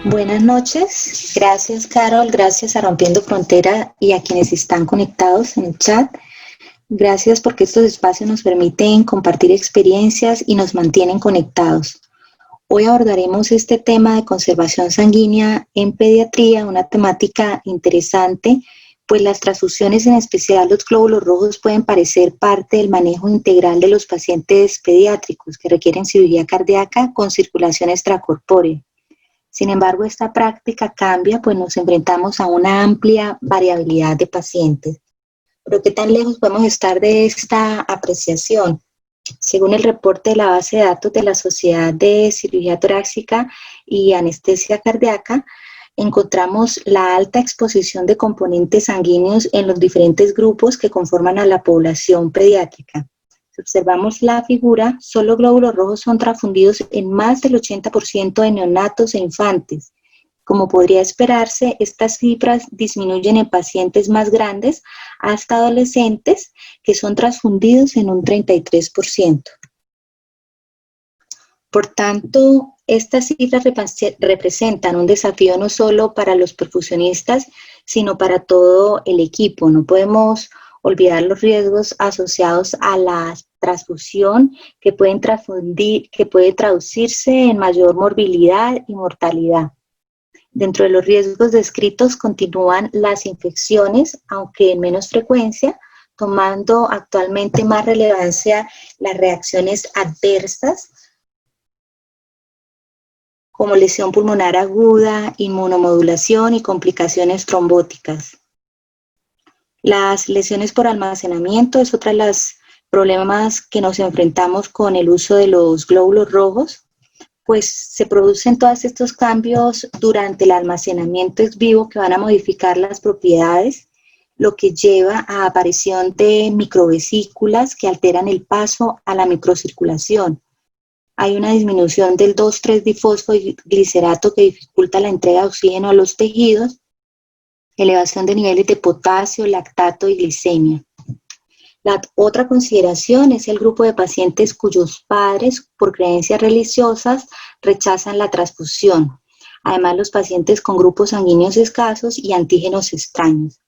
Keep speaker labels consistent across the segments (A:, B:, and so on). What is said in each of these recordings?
A: Buenas noches, gracias Carol, gracias a Rompiendo Frontera y a quienes están conectados en el chat. Gracias porque estos espacios nos permiten compartir experiencias y nos mantienen conectados. Hoy abordaremos este tema de conservación sanguínea en pediatría, una temática interesante, pues las transfusiones, en especial los glóbulos rojos, pueden parecer parte del manejo integral de los pacientes pediátricos que requieren cirugía cardíaca con circulación extracorpórea. Sin embargo, esta práctica cambia, pues nos enfrentamos a una amplia variabilidad de pacientes. Pero ¿qué tan lejos podemos estar de esta apreciación? Según el reporte de la base de datos de la Sociedad de Cirugía Torácica y Anestesia Cardíaca, encontramos la alta exposición de componentes sanguíneos en los diferentes grupos que conforman a la población pediátrica. Si observamos la figura, solo glóbulos rojos son transfundidos en más del 80% de neonatos e infantes. Como podría esperarse, estas cifras disminuyen en pacientes más grandes hasta adolescentes, que son transfundidos en un 33%. Por tanto, estas cifras representan un desafío no solo para los perfusionistas, sino para todo el equipo. No podemos olvidar los riesgos asociados a la transfusión que puede traducirse en mayor morbilidad y mortalidad. Dentro de los riesgos descritos continúan las infecciones, aunque en menos frecuencia, tomando actualmente más relevancia las reacciones adversas, como lesión pulmonar aguda, inmunomodulación y complicaciones trombóticas. Las lesiones por almacenamiento es otra de los problemas que nos enfrentamos con el uso de los glóbulos rojos, pues se producen todos estos cambios durante el almacenamiento ex vivo que van a modificar las propiedades, lo que lleva a aparición de microvesículas que alteran el paso a la microcirculación. Hay una disminución del 2,3-difosfoglicerato que dificulta la entrega de oxígeno a los tejidos, elevación de niveles de potasio, lactato y glicemia. La otra consideración es el grupo de pacientes cuyos padres, por creencias religiosas, rechazan la transfusión. Además, los pacientes con grupos sanguíneos escasos y antígenos extraños.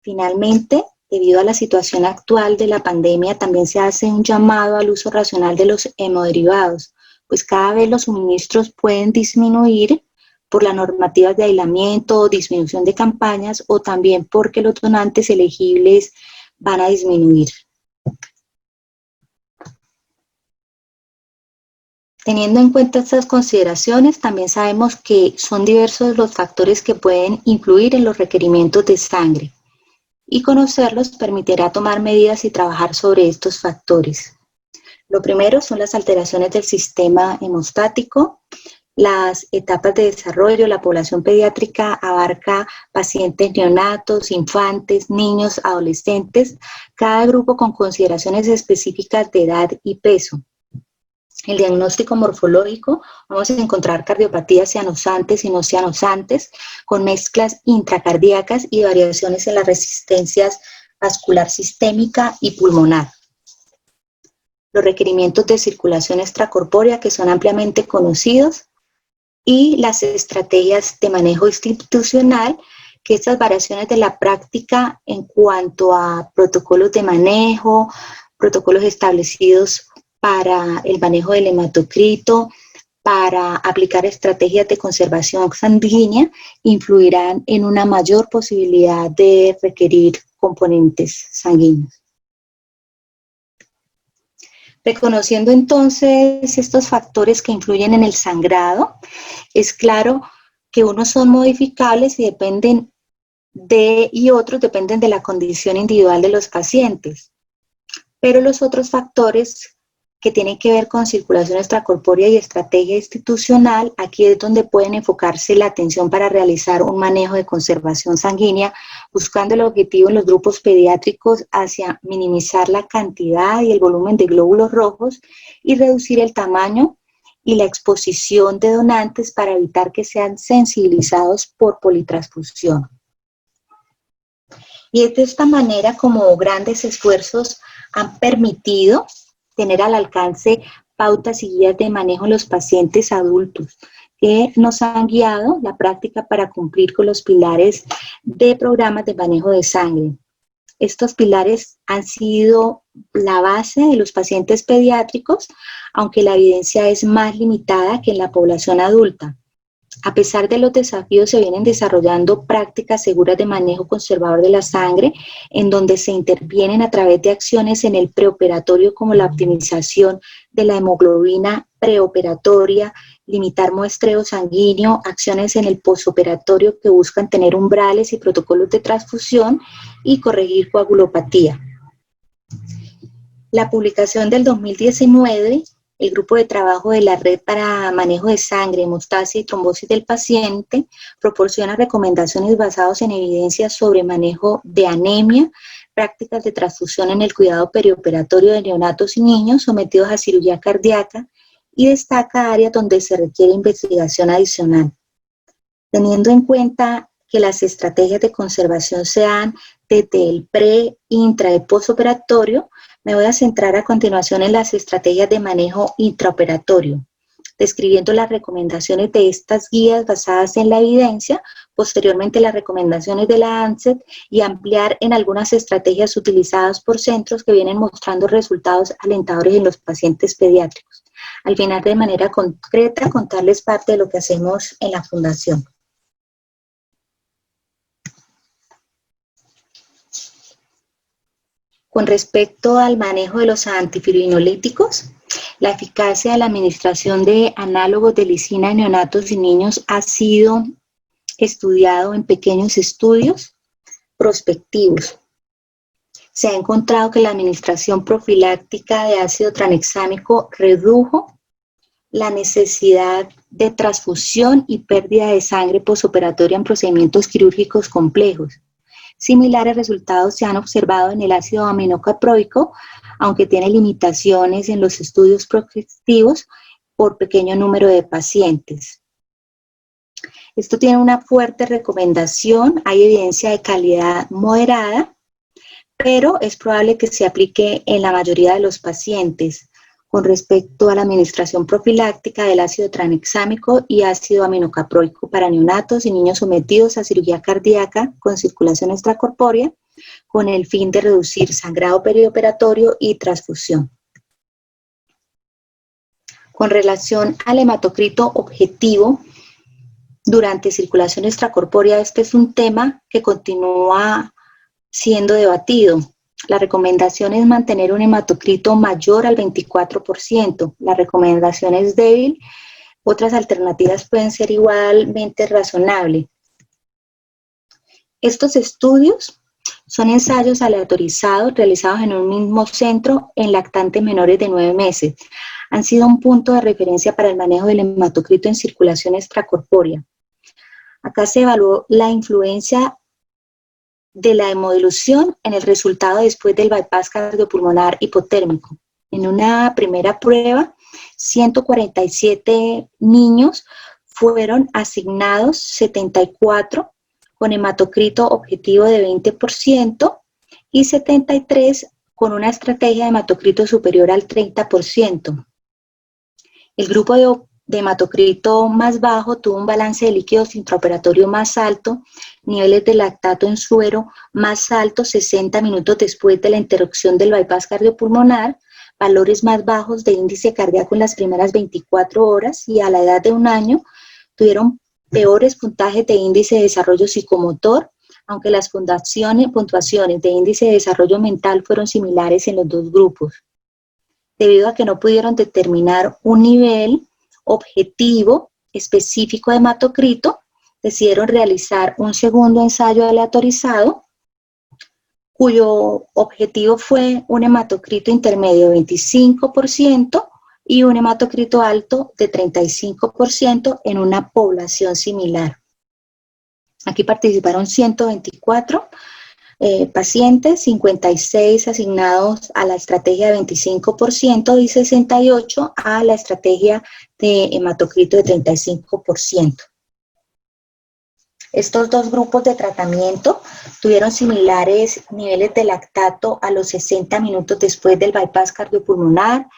A: Finalmente, debido a la situación actual de la pandemia, también se hace un llamado al uso racional de los hemoderivados, pues cada vez los suministros pueden disminuir por las normativas de aislamiento o disminución de campañas, o también porque los donantes elegibles van a disminuir. Teniendo en cuenta estas consideraciones, también sabemos que son diversos los factores que pueden influir en los requerimientos de sangre, y conocerlos permitirá tomar medidas y trabajar sobre estos factores. Lo primero son las alteraciones del sistema hemostático. Las etapas de desarrollo, la población pediátrica abarca pacientes neonatos, infantes, niños, adolescentes, cada grupo con consideraciones específicas de edad y peso. El diagnóstico morfológico, vamos a encontrar cardiopatías cianosantes y no cianosantes, con mezclas intracardíacas y variaciones en las resistencias vascular sistémica y pulmonar. Los requerimientos de circulación extracorpórea, que son ampliamente conocidos, y las estrategias de manejo institucional, que estas variaciones de la práctica en cuanto a protocolos de manejo, protocolos establecidos para el manejo del hematocrito, para aplicar estrategias de conservación sanguínea, influirán en una mayor posibilidad de requerir componentes sanguíneos. Reconociendo entonces estos factores que influyen en el sangrado, es claro que unos son modificables y otros dependen de la condición individual de los pacientes. Pero los otros factores que tienen que ver con circulación extracorpórea y estrategia institucional, aquí es donde pueden enfocarse la atención para realizar un manejo de conservación sanguínea, buscando el objetivo en los grupos pediátricos hacia minimizar la cantidad y el volumen de glóbulos rojos y reducir el tamaño y la exposición de donantes para evitar que sean sensibilizados por politransfusión. Y es de esta manera como grandes esfuerzos han permitido tener al alcance pautas y guías de manejo en los pacientes adultos, que nos han guiado la práctica para cumplir con los pilares de programas de manejo de sangre. Estos pilares han sido la base de los pacientes pediátricos, aunque la evidencia es más limitada que en la población adulta. A pesar de los desafíos, se vienen desarrollando prácticas seguras de manejo conservador de la sangre, en donde se intervienen a través de acciones en el preoperatorio, como la optimización de la hemoglobina preoperatoria, limitar muestreo sanguíneo, acciones en el postoperatorio que buscan tener umbrales y protocolos de transfusión y corregir coagulopatía. La publicación del 2019, el grupo de trabajo de la Red para Manejo de Sangre, Hemostasia y Trombosis del Paciente, proporciona recomendaciones basadas en evidencias sobre manejo de anemia, prácticas de transfusión en el cuidado perioperatorio de neonatos y niños sometidos a cirugía cardíaca, y destaca áreas donde se requiere investigación adicional. Teniendo en cuenta que las estrategias de conservación se dan desde el pre, intra y postoperatorio, me voy a centrar a continuación en las estrategias de manejo intraoperatorio, describiendo las recomendaciones de estas guías basadas en la evidencia, posteriormente las recomendaciones de la ANSET y ampliar en algunas estrategias utilizadas por centros que vienen mostrando resultados alentadores en los pacientes pediátricos. Al final, de manera concreta, contarles parte de lo que hacemos en la Fundación. Con respecto al manejo de los antifibrinoléticos, la eficacia de la administración de análogos de lisina en neonatos y niños ha sido estudiado en pequeños estudios prospectivos. Se ha encontrado que la administración profiláctica de ácido tranexámico redujo la necesidad de transfusión y pérdida de sangre postoperatoria en procedimientos quirúrgicos complejos. Similares resultados se han observado en el ácido aminocaproico, aunque tiene limitaciones en los estudios prospectivos por pequeño número de pacientes. Esto tiene una fuerte recomendación, hay evidencia de calidad moderada, pero es probable que se aplique en la mayoría de los pacientes con respecto a la administración profiláctica del ácido tranexámico y ácido aminocaproico para neonatos y niños sometidos a cirugía cardíaca con circulación extracorpórea, con el fin de reducir sangrado perioperatorio y transfusión. Con relación al hematocrito objetivo durante circulación extracorpórea, este es un tema que continúa siendo debatido. La recomendación es mantener un hematocrito mayor al 24%. La recomendación es débil. Otras alternativas pueden ser igualmente razonables. Estos estudios son ensayos aleatorizados realizados en un mismo centro en lactantes menores de 9 meses. Han sido un punto de referencia para el manejo del hematocrito en circulación extracorpórea. Acá se evaluó la influencia de la hemodilución en el resultado después del bypass cardiopulmonar hipotérmico. En una primera prueba, 147 niños fueron asignados, 74 con hematocrito objetivo de 20% y 73 con una estrategia de hematocrito superior al 30%. El grupo de hematocrito más bajo tuvo un balance de líquidos intraoperatorio más alto, niveles de lactato en suero más altos 60 minutos después de la interrupción del bypass cardiopulmonar, valores más bajos de índice cardíaco en las primeras 24 horas y a la edad de 1 año tuvieron peores puntajes de índice de desarrollo psicomotor, aunque las puntuaciones de índice de desarrollo mental fueron similares en los dos grupos. Debido a que no pudieron determinar un nivel objetivo específico de hematocrito, decidieron realizar un segundo ensayo aleatorizado, cuyo objetivo fue un hematocrito intermedio de 25% y un hematocrito alto de 35% en una población similar. Aquí participaron 124 pacientes, 56 asignados a la estrategia de 25% y 68 a la estrategia de hematocrito de 35%. Estos dos grupos de tratamiento tuvieron similares niveles de lactato a los 60 minutos después del bypass cardiopulmonar,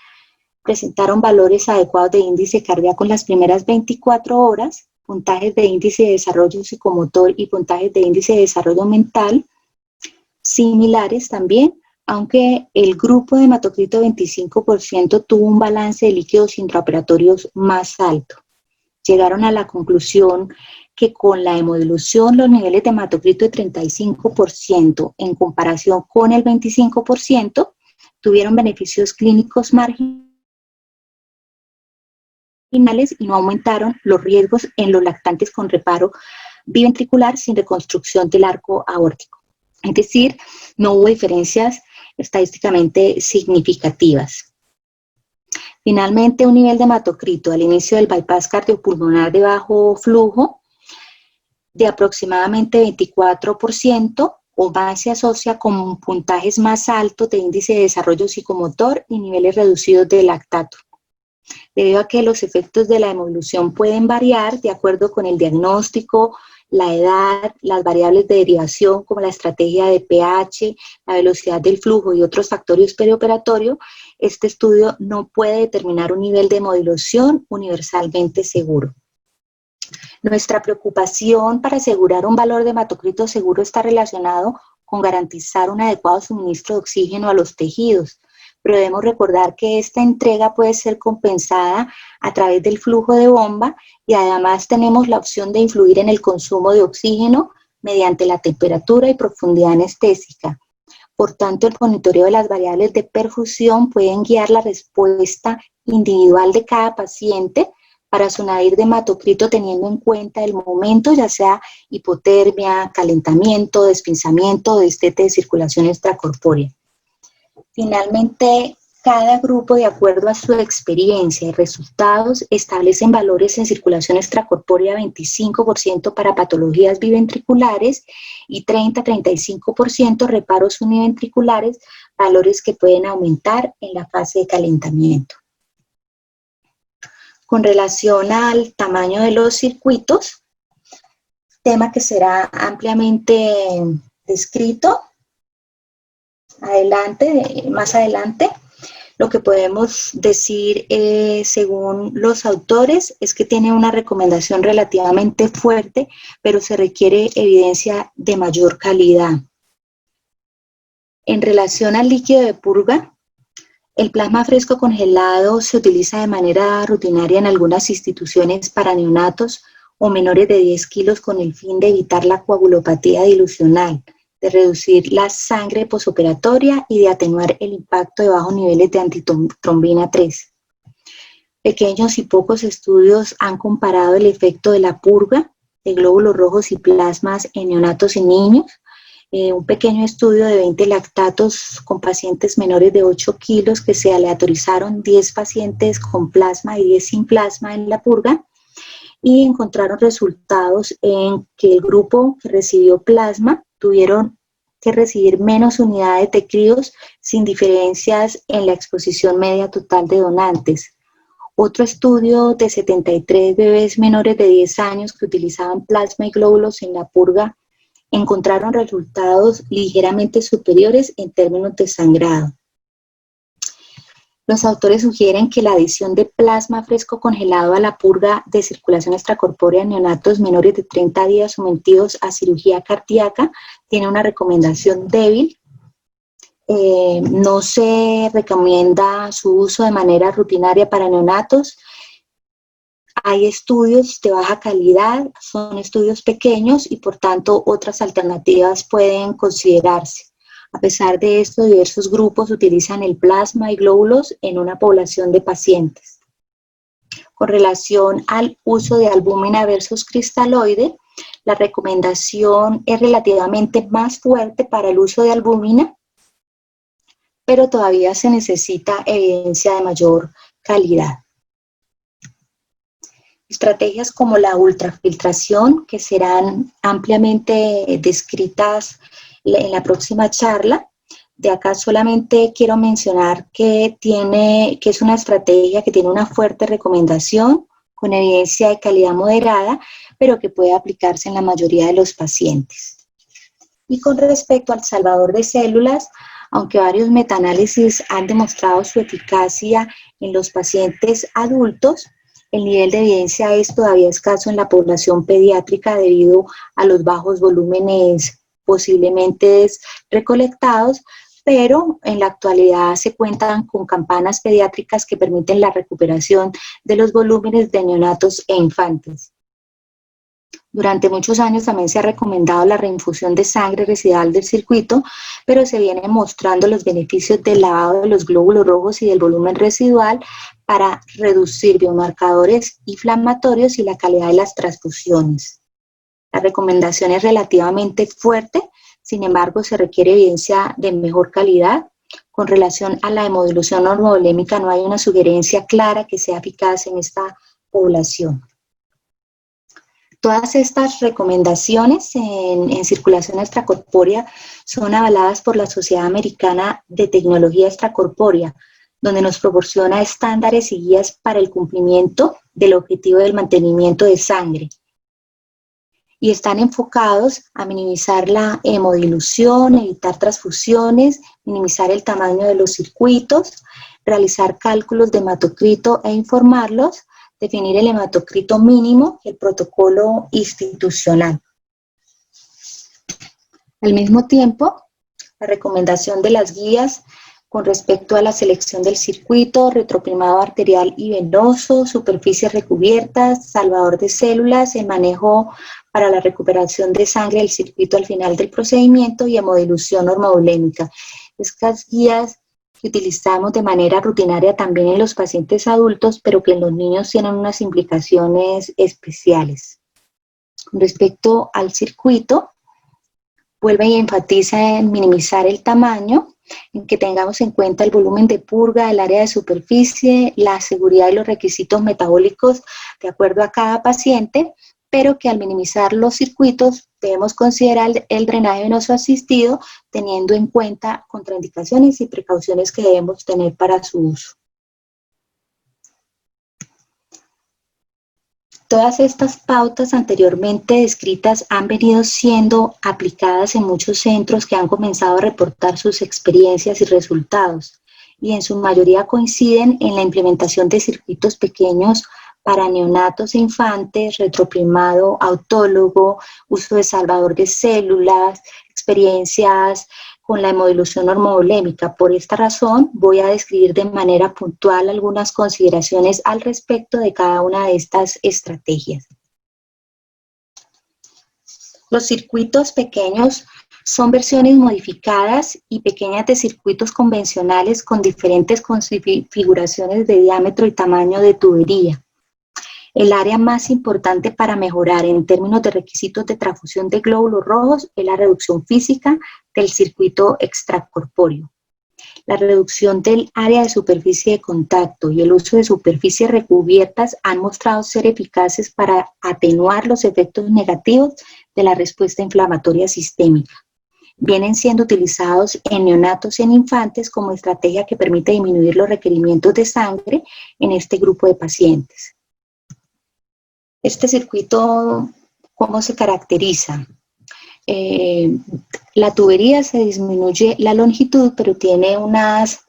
A: presentaron valores adecuados de índice cardíaco en las primeras 24 horas, puntajes de índice de desarrollo psicomotor y puntajes de índice de desarrollo mental similares también, aunque el grupo de hematocrito 25% tuvo un balance de líquidos intraoperatorios más alto. Llegaron a la conclusión que con la hemodilución los niveles de hematocrito de 35% en comparación con el 25% tuvieron beneficios clínicos marginales y no aumentaron los riesgos en los lactantes con reparo biventricular sin reconstrucción del arco aórtico. Es decir, no hubo diferencias estadísticamente significativas. Finalmente, un nivel de hematocrito al inicio del bypass cardiopulmonar de bajo flujo de aproximadamente 24% o más se asocia con puntajes más altos de índice de desarrollo psicomotor y niveles reducidos de lactato. Debido a que los efectos de la hemodilución pueden variar de acuerdo con el diagnóstico, la edad, las variables de derivación como la estrategia de pH, la velocidad del flujo y otros factores perioperatorios, este estudio no puede determinar un nivel de hemodilución universalmente seguro. Nuestra preocupación para asegurar un valor de hematocrito seguro está relacionado con garantizar un adecuado suministro de oxígeno a los tejidos, pero debemos recordar que esta entrega puede ser compensada a través del flujo de bomba y además tenemos la opción de influir en el consumo de oxígeno mediante la temperatura y profundidad anestésica. Por tanto, el monitoreo de las variables de perfusión pueden guiar la respuesta individual de cada paciente para su nadir de hematocrito teniendo en cuenta el momento, ya sea hipotermia, calentamiento, despinzamiento o destete de circulación extracorpórea. Finalmente, cada grupo, de acuerdo a su experiencia y resultados, establecen valores en circulación extracorpórea 25% para patologías biventriculares y 30-35% reparos univentriculares, valores que pueden aumentar en la fase de calentamiento. Con relación al tamaño de los circuitos, tema que será ampliamente descrito más adelante, lo que podemos decir según los autores es que tiene una recomendación relativamente fuerte, pero se requiere evidencia de mayor calidad. En relación al líquido de purga, el plasma fresco congelado se utiliza de manera rutinaria en algunas instituciones para neonatos o menores de 10 kilos con el fin de evitar la coagulopatía dilucional, de reducir la sangre posoperatoria y de atenuar el impacto de bajos niveles de antitrombina 3. Pequeños y pocos estudios han comparado el efecto de la purga de glóbulos rojos y plasmas en neonatos y niños. Un pequeño estudio de 20 lactatos con pacientes menores de 8 kilos que se aleatorizaron 10 pacientes con plasma y 10 sin plasma en la purga y encontraron resultados en que el grupo que recibió plasma tuvieron que recibir menos unidades de críos sin diferencias en la exposición media total de donantes. Otro estudio de 73 bebés menores de 10 años que utilizaban plasma y glóbulos en la purga encontraron resultados ligeramente superiores en términos de sangrado. Los autores sugieren que la adición de plasma fresco congelado a la purga de circulación extracorpórea en neonatos menores de 30 días sometidos a cirugía cardíaca tiene una recomendación débil. No se recomienda su uso de manera rutinaria para neonatos. Hay estudios de baja calidad, son estudios pequeños y por tanto otras alternativas pueden considerarse. A pesar de esto, diversos grupos utilizan el plasma y glóbulos en una población de pacientes. Con relación al uso de albúmina versus cristaloide, la recomendación es relativamente más fuerte para el uso de albúmina, pero todavía se necesita evidencia de mayor calidad. Estrategias como la ultrafiltración, que serán ampliamente descritas en la próxima charla. De acá solamente quiero mencionar que es una estrategia que tiene una fuerte recomendación con evidencia de calidad moderada, pero que puede aplicarse en la mayoría de los pacientes. Y con respecto al salvador de células, Aunque varios metaanálisis han demostrado su eficacia en los pacientes adultos, el nivel de evidencia es todavía escaso en la población pediátrica debido a los bajos volúmenes posiblemente recolectados, pero en la actualidad se cuentan con campanas pediátricas que permiten la recuperación de los volúmenes de neonatos e infantes. Durante muchos años también se ha recomendado la reinfusión de sangre residual del circuito, pero se vienen mostrando los beneficios del lavado de los glóbulos rojos y del volumen residual para reducir biomarcadores inflamatorios y la calidad de las transfusiones. La recomendación es relativamente fuerte, sin embargo se requiere evidencia de mejor calidad. Con relación a la hemodilución normovolémica no hay una sugerencia clara que sea eficaz en esta población. Todas estas recomendaciones en circulación extracorpórea son avaladas por la Sociedad Americana de Tecnología Extracorpórea, donde nos proporciona estándares y guías para el cumplimiento del objetivo del mantenimiento de sangre. Y están enfocados a minimizar la hemodilución, evitar transfusiones, minimizar el tamaño de los circuitos, realizar cálculos de hematocrito e informarlos, definir el hematocrito mínimo y el protocolo institucional. Al mismo tiempo, la recomendación de las guías con respecto a la selección del circuito, retroprimado arterial y venoso, superficies recubiertas, salvador de células, el manejo para la recuperación de sangre del circuito al final del procedimiento y hemodilución normovolémica. Estas guías que utilizamos de manera rutinaria también en los pacientes adultos, pero que en los niños tienen unas implicaciones especiales. Con respecto al circuito, vuelve y enfatiza en minimizar el tamaño, en que tengamos en cuenta el volumen de purga, el área de superficie, la seguridad y los requisitos metabólicos de acuerdo a cada paciente, pero que al minimizar los circuitos debemos considerar el drenaje venoso asistido teniendo en cuenta contraindicaciones y precauciones que debemos tener para su uso. Todas estas pautas anteriormente descritas han venido siendo aplicadas en muchos centros que han comenzado a reportar sus experiencias y resultados, y en su mayoría coinciden en la implementación de circuitos pequeños para neonatos e infantes, retroprimado autólogo, uso de salvador de células, experiencias con la hemodilución normovolémica. Por esta razón, voy a describir de manera puntual algunas consideraciones al respecto de cada una de estas estrategias. Los circuitos pequeños son versiones modificadas y pequeñas de circuitos convencionales con diferentes configuraciones de diámetro y tamaño de tubería. El área más importante para mejorar en términos de requisitos de transfusión de glóbulos rojos es la reducción física del circuito extracorpóreo. La reducción del área de superficie de contacto y el uso de superficies recubiertas han mostrado ser eficaces para atenuar los efectos negativos de la respuesta inflamatoria sistémica. Vienen siendo utilizados en neonatos y en infantes como estrategia que permite disminuir los requerimientos de sangre en este grupo de pacientes. Este circuito, ¿cómo se caracteriza? La tubería se disminuye la longitud, pero tiene unas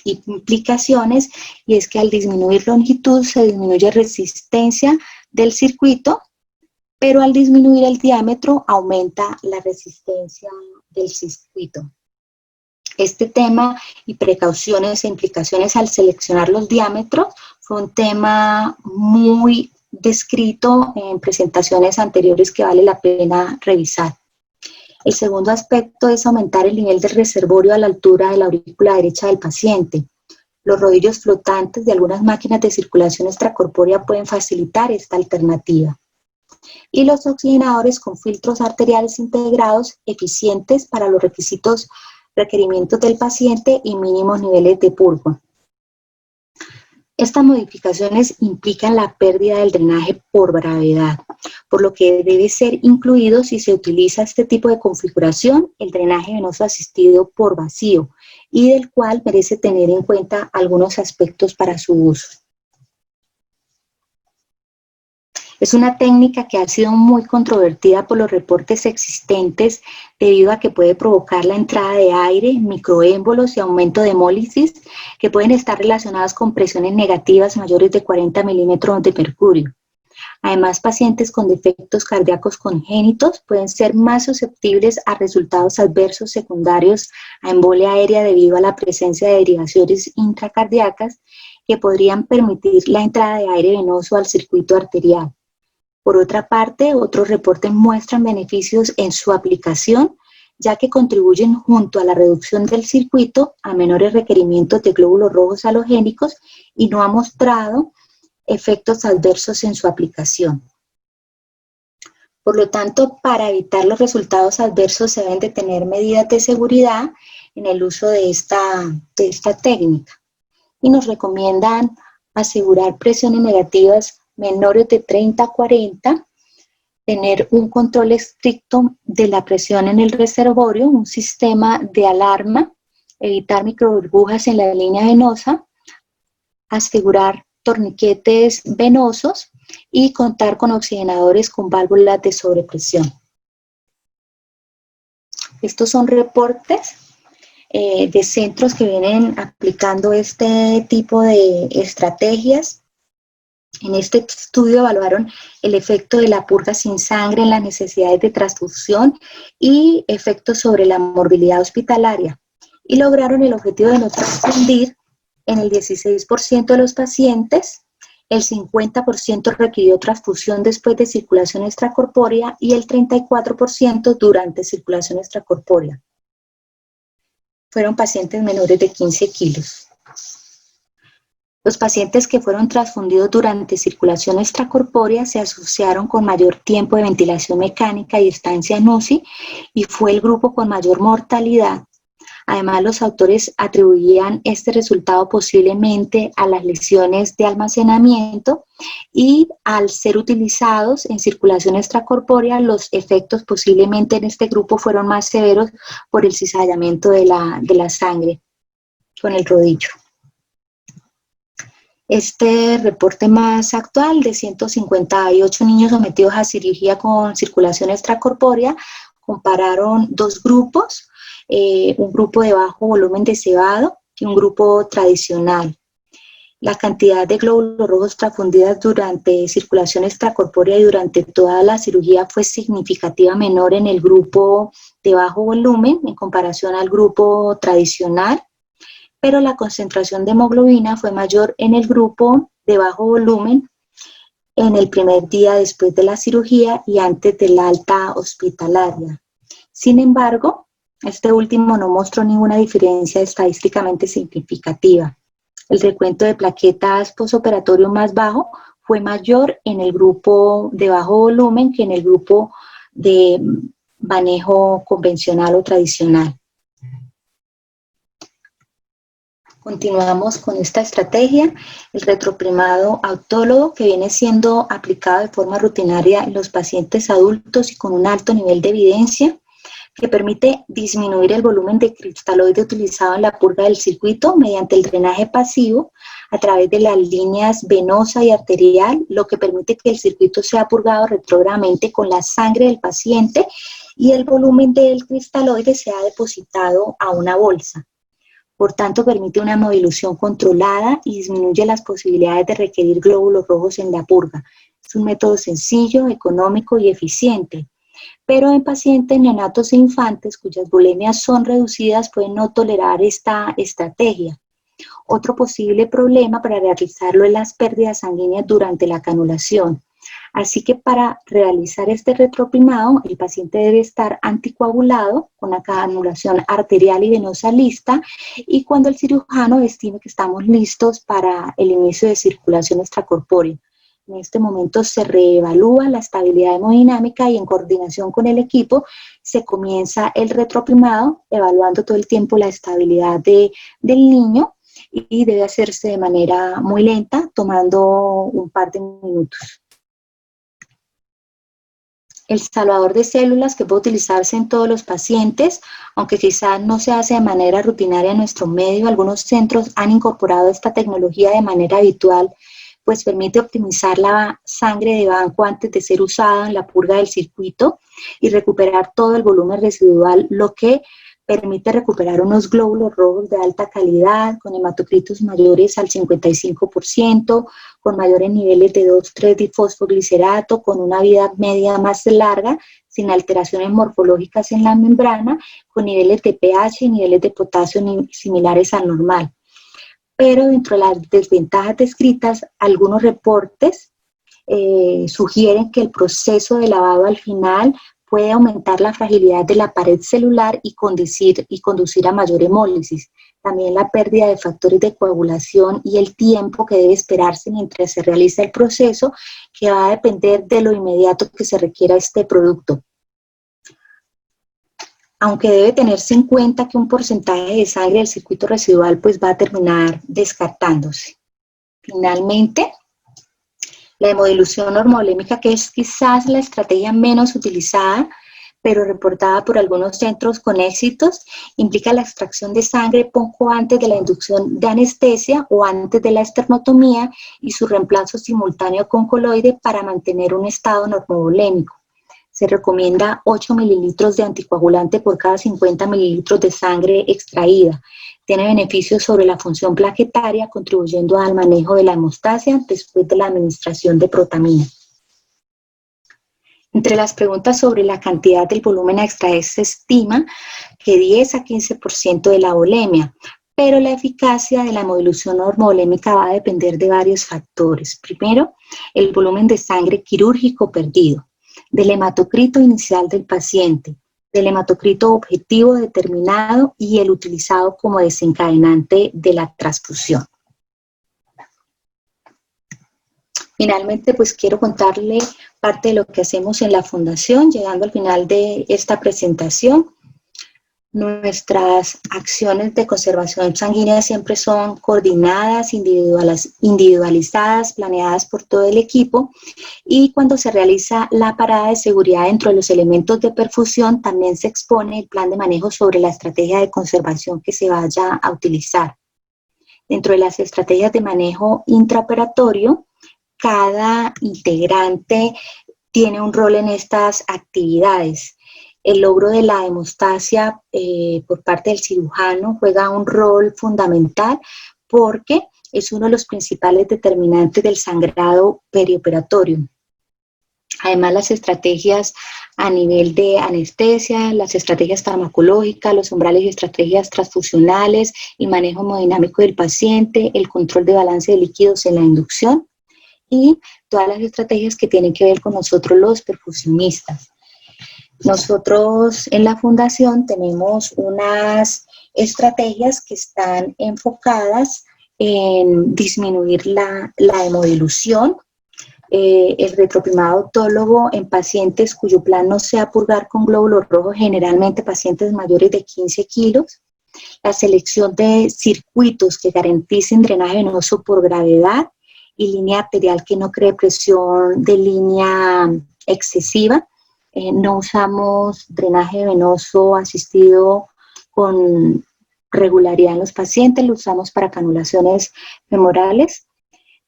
A: implicaciones, y es que al disminuir longitud se disminuye resistencia del circuito, pero al disminuir el diámetro aumenta la resistencia del circuito. Este tema y precauciones e implicaciones al seleccionar los diámetros fue un tema muy descrito en presentaciones anteriores que vale la pena revisar. El segundo aspecto es aumentar el nivel del reservorio a la altura de la aurícula derecha del paciente. Los rodillos flotantes de algunas máquinas de circulación extracorpórea pueden facilitar esta alternativa. Y los oxigenadores con filtros arteriales integrados eficientes para los requerimientos del paciente y mínimos niveles de purga. Estas modificaciones implican la pérdida del drenaje por gravedad, por lo que debe ser incluido, si se utiliza este tipo de configuración, el drenaje venoso asistido por vacío, y del cual merece tener en cuenta algunos aspectos para su uso. Es una técnica que ha sido muy controvertida por los reportes existentes debido a que puede provocar la entrada de aire, microémbolos y aumento de hemólisis que pueden estar relacionadas con presiones negativas mayores de 40 milímetros de mercurio. Además, pacientes con defectos cardíacos congénitos pueden ser más susceptibles a resultados adversos secundarios a embolia aérea debido a la presencia de derivaciones intracardíacas que podrían permitir la entrada de aire venoso al circuito arterial. Por otra parte, otros reportes muestran beneficios en su aplicación, ya que contribuyen junto a la reducción del circuito a menores requerimientos de glóbulos rojos halogénicos y no ha mostrado efectos adversos en su aplicación. Por lo tanto, para evitar los resultados adversos se deben de tener medidas de seguridad en el uso de esta técnica. Y nos recomiendan asegurar presiones negativas menores de 30 a 40, tener un control estricto de la presión en el reservorio, un sistema de alarma, evitar microburbujas en la línea venosa, asegurar torniquetes venosos y contar con oxigenadores con válvulas de sobrepresión. Estos son reportes de centros que vienen aplicando este tipo de estrategias. En este estudio evaluaron el efecto de la purga sin sangre en las necesidades de transfusión y efectos sobre la morbilidad hospitalaria y lograron el objetivo de no transfundir en el 16% de los pacientes, el 50% requirió transfusión después de circulación extracorpórea y el 34% durante circulación extracorpórea. Fueron pacientes menores de 15 kilos. Los pacientes que fueron transfundidos durante circulación extracorpórea se asociaron con mayor tiempo de ventilación mecánica y estancia en UCI y fue el grupo con mayor mortalidad. Además, los autores atribuían este resultado posiblemente a las lesiones de almacenamiento y al ser utilizados en circulación extracorpórea, los efectos posiblemente en este grupo fueron más severos por el cizallamiento de la sangre con el rodillo. Este reporte más actual de 158 niños sometidos a cirugía con circulación extracorpórea compararon dos grupos, un grupo de bajo volumen de cebado y un grupo tradicional. La cantidad de glóbulos rojos transfundidas durante circulación extracorpórea y durante toda la cirugía fue significativa menor en el grupo de bajo volumen en comparación al grupo tradicional, pero la concentración de hemoglobina fue mayor en el grupo de bajo volumen en el primer día después de la cirugía y antes del alta hospitalaria. Sin embargo, este último no mostró ninguna diferencia estadísticamente significativa. El recuento de plaquetas posoperatorio más bajo fue mayor en el grupo de bajo volumen que en el grupo de manejo convencional o tradicional. Continuamos con esta estrategia, el retroprimado autólogo, que viene siendo aplicado de forma rutinaria en los pacientes adultos y con un alto nivel de evidencia, que permite disminuir el volumen de cristaloide utilizado en la purga del circuito mediante el drenaje pasivo a través de las líneas venosa y arterial, lo que permite que el circuito sea purgado retrógradamente con la sangre del paciente y el volumen del cristaloide sea depositado a una bolsa. Por tanto, permite una hemodilución controlada y disminuye las posibilidades de requerir glóbulos rojos en la purga. Es un método sencillo, económico y eficiente. Pero en pacientes neonatos e infantes cuyas volemias son reducidas pueden no tolerar esta estrategia. Otro posible problema para realizarlo es las pérdidas sanguíneas durante la canulación. Así que para realizar este retroprimado, el paciente debe estar anticoagulado con la canulación arterial y venosa lista y cuando el cirujano estime que estamos listos para el inicio de circulación extracorpórea. En este momento se reevalúa la estabilidad hemodinámica y en coordinación con el equipo se comienza el retroprimado, evaluando todo el tiempo la estabilidad del niño y debe hacerse de manera muy lenta, tomando un par de minutos. El salvador de células que puede utilizarse en todos los pacientes, aunque quizás no se hace de manera rutinaria en nuestro medio, algunos centros han incorporado esta tecnología de manera habitual pues permite optimizar la sangre de banco antes de ser usada en la purga del circuito y recuperar todo el volumen residual, lo que permite recuperar unos glóbulos rojos de alta calidad, con hematocritos mayores al 55%, con mayores niveles de 2,3-difosfoglicerato, con una vida media más larga, sin alteraciones morfológicas en la membrana, con niveles de pH y niveles de potasio similares al normal. Pero dentro de las desventajas descritas, algunos reportes sugieren que el proceso de lavado al final puede aumentar la fragilidad de la pared celular y conducir a mayor hemólisis. También la pérdida de factores de coagulación y el tiempo que debe esperarse mientras se realiza el proceso, que va a depender de lo inmediato que se requiera este producto. Aunque debe tenerse en cuenta que un porcentaje de sangre del circuito residual pues va a terminar descartándose. Finalmente, la hemodilución ormolémica, que es quizás la estrategia menos utilizada, pero reportada por algunos centros con éxitos, implica la extracción de sangre poco antes de la inducción de anestesia o antes de la esternotomía y su reemplazo simultáneo con coloide para mantener un estado normovolémico. Se recomienda 8 mililitros de anticoagulante por cada 50 mililitros de sangre extraída. Tiene beneficios sobre la función plaquetaria, contribuyendo al manejo de la hemostasia después de la administración de protamina. Entre las preguntas sobre la cantidad del volumen a extraer se estima que 10 a 15% de la volemia, pero la eficacia de la hemodilución ormovolémica va a depender de varios factores. Primero, el volumen de sangre quirúrgico perdido, del hematocrito inicial del paciente, del hematocrito objetivo determinado y el utilizado como desencadenante de la transfusión. Finalmente, pues quiero contarle parte de lo que hacemos en la Fundación, llegando al final de esta presentación. Nuestras acciones de conservación sanguínea siempre son coordinadas, individualizadas, planeadas por todo el equipo, y cuando se realiza la parada de seguridad dentro de los elementos de perfusión, también se expone el plan de manejo sobre la estrategia de conservación que se vaya a utilizar. Dentro de las estrategias de manejo intraoperatorio, cada integrante tiene un rol en estas actividades. El logro de la hemostasia por parte del cirujano juega un rol fundamental porque es uno de los principales determinantes del sangrado perioperatorio. Además, las estrategias a nivel de anestesia, las estrategias farmacológicas, los umbrales y estrategias transfusionales, el manejo hemodinámico del paciente, el control de balance de líquidos en la inducción y todas las estrategias que tienen que ver con nosotros los perfusionistas. Nosotros en la Fundación tenemos unas estrategias que están enfocadas en disminuir la hemodilución, el retroprimado autólogo en pacientes cuyo plan no sea purgar con glóbulos rojos, generalmente pacientes mayores de 15 kilos, la selección de circuitos que garanticen drenaje venoso por gravedad y línea arterial que no cree presión de línea excesiva. No usamos drenaje venoso asistido con regularidad en los pacientes, lo usamos para canulaciones femorales.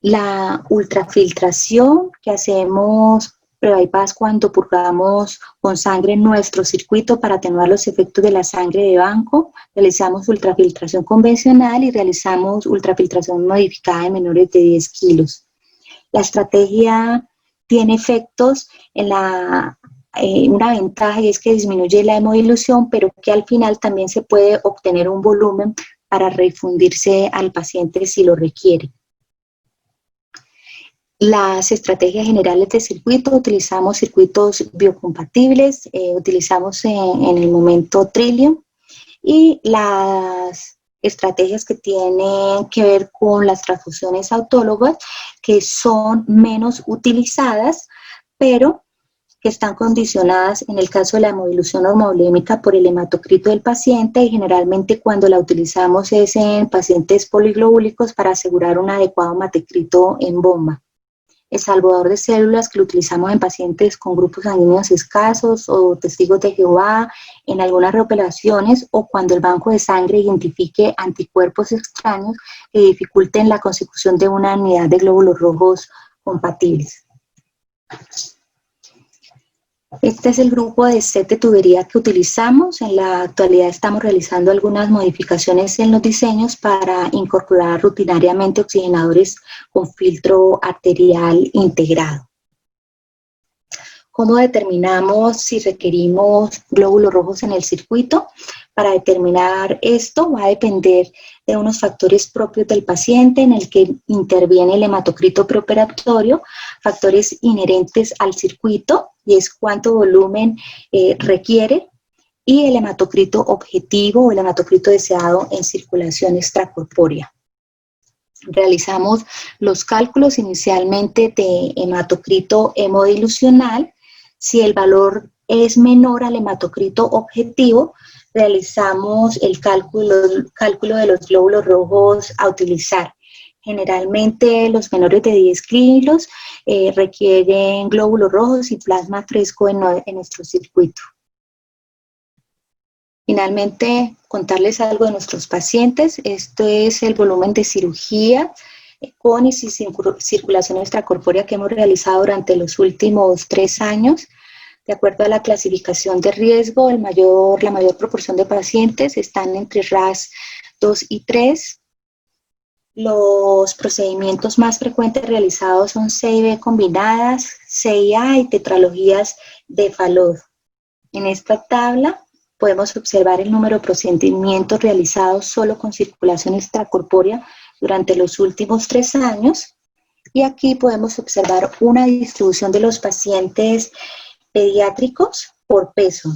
A: La ultrafiltración que hacemos pre-bypass cuando purgamos con sangre en nuestro circuito para atenuar los efectos de la sangre de banco. Realizamos ultrafiltración convencional y realizamos ultrafiltración modificada en menores de 10 kilos. La estrategia tiene efectos en una ventaja, y es que disminuye la hemodilución, pero que al final también se puede obtener un volumen para refundirse al paciente si lo requiere. Las estrategias generales de circuito, utilizamos circuitos biocompatibles, utilizamos en el momento Trillium, y las estrategias que tienen que ver con las transfusiones autólogas, que son menos utilizadas, pero que están condicionadas en el caso de la hemodilución ormovolémica por el hematocrito del paciente, y generalmente cuando la utilizamos es en pacientes poliglobúlicos para asegurar un adecuado hematocrito en bomba. el salvador de células que lo utilizamos en pacientes con grupos sanguíneos escasos o testigos de Jehová, en algunas reoperaciones o cuando el banco de sangre identifique anticuerpos extraños que dificulten la consecución de una unidad de glóbulos rojos compatibles. Este es el grupo de set de tubería que utilizamos. En la actualidad estamos realizando algunas modificaciones en los diseños para incorporar rutinariamente oxigenadores con filtro arterial integrado. ¿Cómo determinamos si requerimos glóbulos rojos en el circuito? Para determinar esto va a depender de unos factores propios del paciente en el que interviene el hematocrito preoperatorio, factores inherentes al circuito, y es cuánto volumen requiere, y el hematocrito objetivo o el hematocrito deseado en circulación extracorpórea. Realizamos los cálculos inicialmente de hematocrito hemodilucional. Si el valor es menor al hematocrito objetivo, realizamos el cálculo de los glóbulos rojos a utilizar. Generalmente los menores de 10 kilos requieren glóbulos rojos y plasma fresco en nuestro circuito. Finalmente, contarles algo de nuestros pacientes. Esto es el volumen de cirugía con y sin circulación extracorpórea que hemos realizado durante los últimos 3 años. De acuerdo a la clasificación de riesgo, la mayor proporción de pacientes están entre RAS 2 y 3. Los procedimientos más frecuentes realizados son CIB combinadas, CIA y tetralogías de Fallot. En esta tabla podemos observar el número de procedimientos realizados solo con circulación extracorpórea durante los últimos 3 años. Y aquí podemos observar una distribución de los pacientes pediátricos por peso,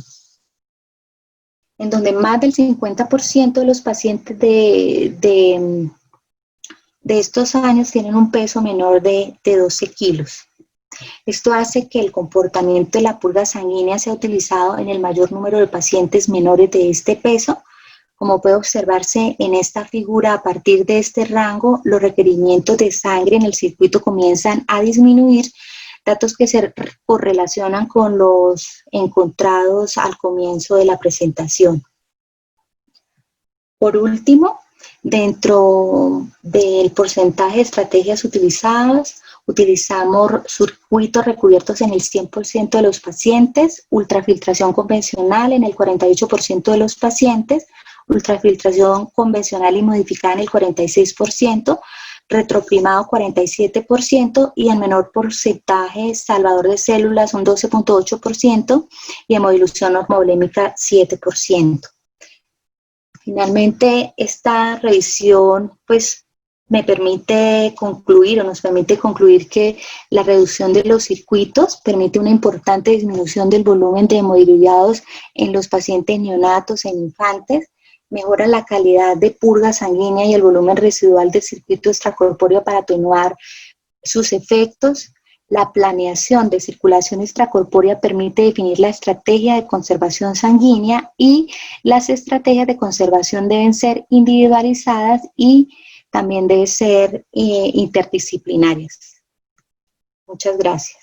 A: en donde más del 50% de los pacientes de estos años tienen un peso menor de 12 kilos. Esto hace que el comportamiento de la purga sanguínea sea utilizado en el mayor número de pacientes menores de este peso. Como puede observarse en esta figura, a partir de este rango, los requerimientos de sangre en el circuito comienzan a disminuir, datos que se correlacionan con los encontrados al comienzo de la presentación. Por último, dentro del porcentaje de estrategias utilizadas, utilizamos circuitos recubiertos en el 100% de los pacientes, ultrafiltración convencional en el 48% de los pacientes, ultrafiltración convencional y modificada en el 46%, retroprimado 47% y el menor porcentaje salvador de células un 12.8% y hemodilución normovolémica 7%. Finalmente, esta revisión nos permite concluir que la reducción de los circuitos permite una importante disminución del volumen de hemodiluviados en los pacientes neonatos e infantes, mejora la calidad de purga sanguínea y el volumen residual del circuito extracorpóreo para atenuar sus efectos. La planeación de circulación extracorpórea permite definir la estrategia de conservación sanguínea y las estrategias de conservación deben ser individualizadas y también deben ser interdisciplinarias. Muchas gracias.